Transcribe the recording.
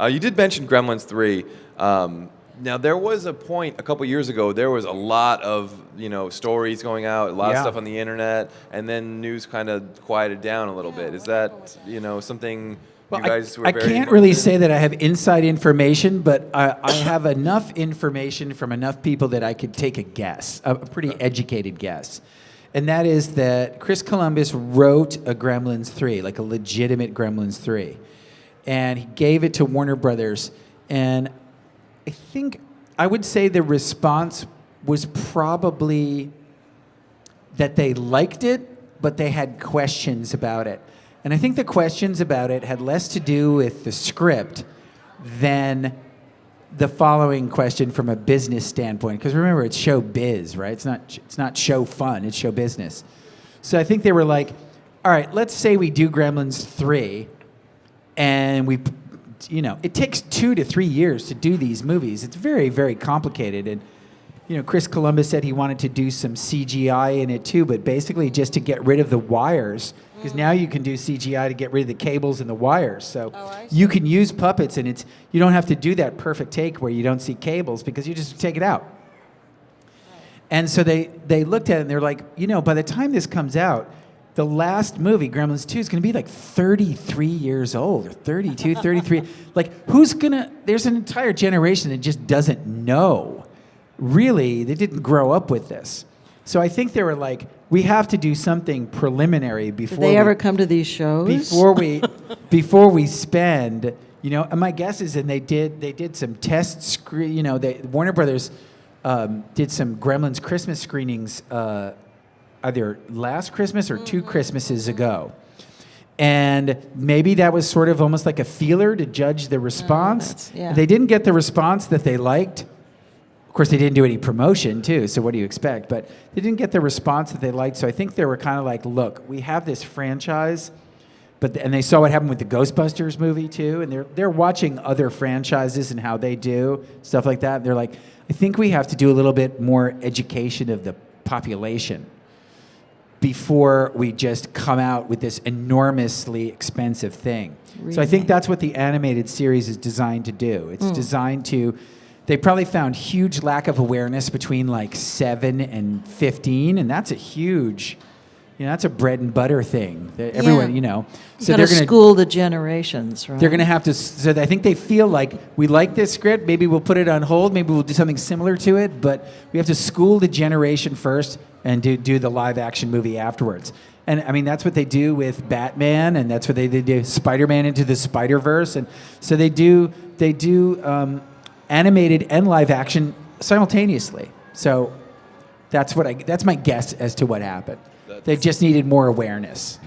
You did mention Gremlins 3. Now, there was a point a couple years ago, there was a lot of, stories going out, a lot of Yeah. stuff on the internet, and then news kind of quieted down a little bit. Is that, something Well, you guys were I very can't involved really in? say that I have inside information, but I have enough information from enough people that I could take a guess, a pretty educated guess. And that is that Chris Columbus wrote a Gremlins 3, like a legitimate Gremlins 3. And he gave it to Warner Brothers. And I think I would say the response was probably that they liked it, but they had questions about it. And I think the questions about it had less to do with the script than the following question from a business standpoint. Because remember, it's show biz, right? It's not show fun, it's show business. So I think they were like, all right, let's say we do Gremlins 3, and it takes 2 to 3 years to do these movies. It's very, very complicated. And, Chris Columbus said he wanted to do some CGI in it too, but basically just to get rid of the wires, because now you can do CGI to get rid of the cables and the wires. So you can use puppets, and you don't have to do that perfect take where you don't see cables, because you just take it out. And so they looked at it and they're like, by the time this comes out, the last movie, Gremlins 2, is going to be like 33 years old, or 32, 33. Like, there's an entire generation that just doesn't know. Really, they didn't grow up with this. So I think they were like, we have to do something preliminary before Did they ever come to these shows? Before we spend, and my guess is, and they did some test screen, Warner Brothers did some Gremlins Christmas screenings either last Christmas or 2 Christmases ago. And maybe that was sort of almost like a feeler to judge the response. They didn't get the response that they liked. Of course, they didn't do any promotion, too, so what do you expect? But they didn't get the response that they liked, so I think they were kind of like, look, we have this franchise, and they saw what happened with the Ghostbusters movie, too, and they're watching other franchises and how they do, stuff like that. And they're like, I think we have to do a little bit more education of the population before we just come out with this enormously expensive thing. Really? So I think that's what the animated series is designed to do. It's designed to... They probably found huge lack of awareness between like 7 and 15, and that's a huge, that's a bread and butter thing. That everyone, So they're going to school the generations, right? They're going to have to. So I think they feel like we like this script. Maybe we'll put it on hold. Maybe we'll do something similar to it. But we have to school the generation first and do the live action movie afterwards. And I mean, that's what they do with Batman, and that's what they do Spider-Man Into the Spider-Verse, and so they do. Animated and live action simultaneously. So that's my guess as to what happened. They just needed more awareness.